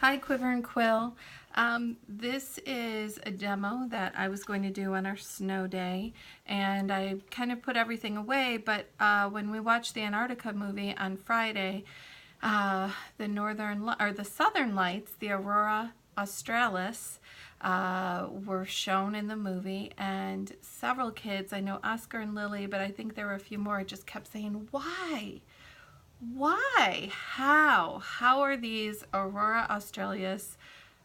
Hi, Quiver and Quill. This is a demo that I was going to do on our snow day, and I kind of put everything away, but when we watched the Antarctica movie on Friday, the southern lights, the Aurora Australis, were shown in the movie, and several kids, I know Oscar and Lily, but I think there were a few more, just kept saying, why? Why? How are these Aurora Australis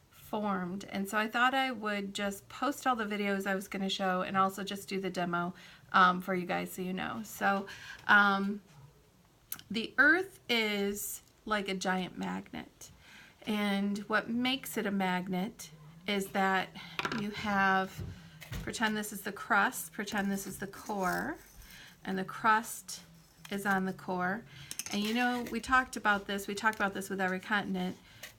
formed? And so I thought I would just post all the videos I was going to show and also just do the demo for you guys so you know. So the Earth is like a giant magnet. And what makes it a magnet is that you have, pretend this is the crust, pretend this is the core, and the crust is on the core. And you know, we talked about this with every continent.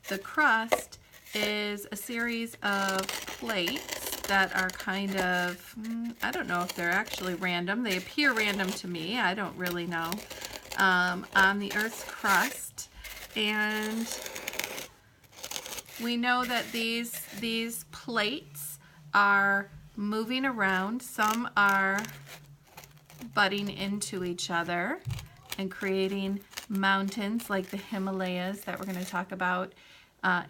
The crust is a series of plates that are kind of, I don't know if they're actually random. They appear random to me. I don't really know. On the Earth's crust. And we know that these plates are moving around. Some are butting into each other and creating mountains like the Himalayas that we're going to talk about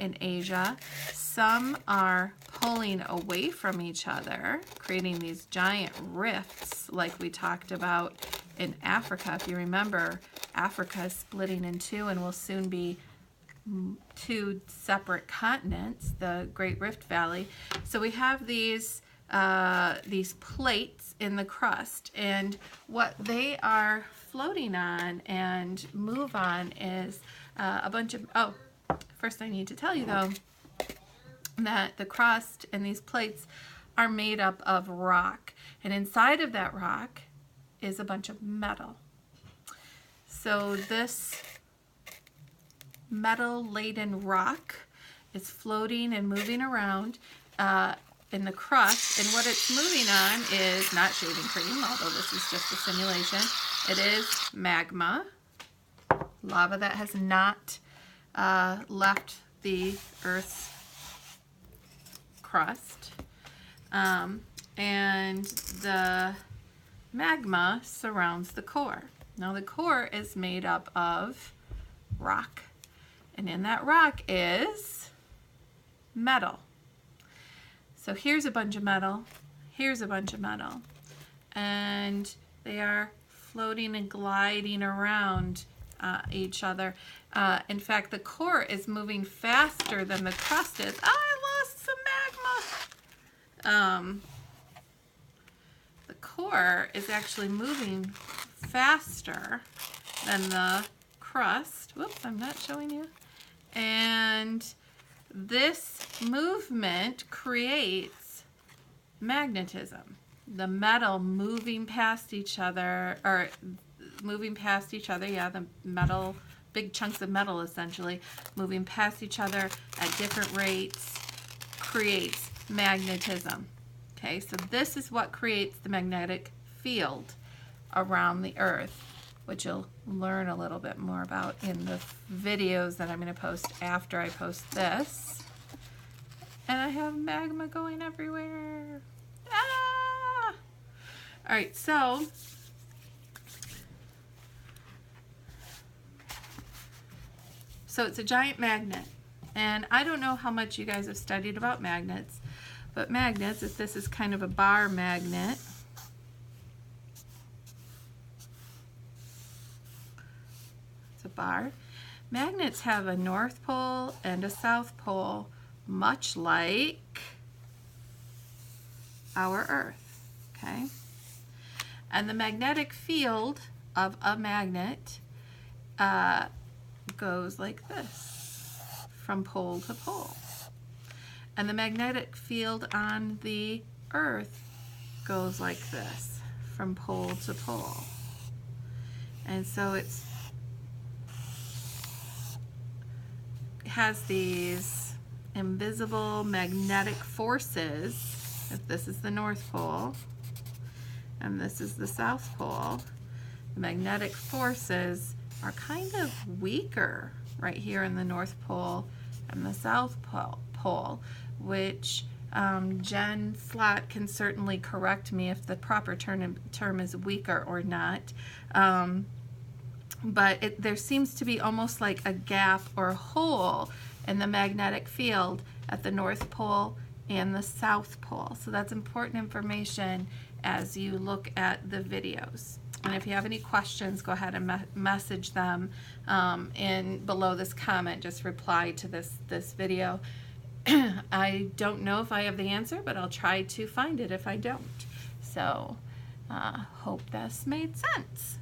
in Asia. Some are pulling away from each other, creating these giant rifts like we talked about in Africa. If you remember, Africa is splitting in two and will soon be two separate continents, the Great Rift Valley. So we have these plates in the crust, and what they are floating on and move on is a bunch of, first I need to tell you though that the crust and these plates are made up of rock, and inside of that rock is a bunch of metal. So this metal laden rock is floating and moving around in the crust, and what it's moving on is not shaving cream, although this is just a simulation. It is magma, lava that has not left the Earth's crust, and the magma surrounds the core. Now the core is made up of rock, and in that rock is metal. So here's a bunch of metal, here's a bunch of metal, and they are floating and gliding around each other. In fact, the core is moving faster than the crust is. I lost some magma. The core is actually moving faster than the crust. Whoops, I'm not showing you. And this movement creates magnetism. The metal moving past each other, yeah, the metal, big chunks of metal essentially, moving past each other at different rates creates magnetism. Okay, so this is what creates the magnetic field around the Earth, which you'll learn a little bit more about in the videos that I'm going to post after I post this. And I have magma going everywhere. Ah! All right, so it's a giant magnet. And I don't know how much you guys have studied about magnets, but magnets, if this is kind of a bar magnet, bar. Magnets have a north pole and a south pole, much like our Earth, okay? And the magnetic field of a magnet goes like this, from pole to pole. And the magnetic field on the Earth goes like this, from pole to pole. And so it has these invisible magnetic forces. If this is the North Pole and this is the South Pole, the magnetic forces are kind of weaker right here in the North Pole and the South Pole, which Jen Slott can certainly correct me if the proper term is weaker or not. But there seems to be almost like a gap or hole in the magnetic field at the North Pole and the South Pole. So that's important information as you look at the videos. And if you have any questions, go ahead and message them below this comment. Just reply to this video. I don't know if I have the answer, but I'll try to find it if I don't. So hope this made sense.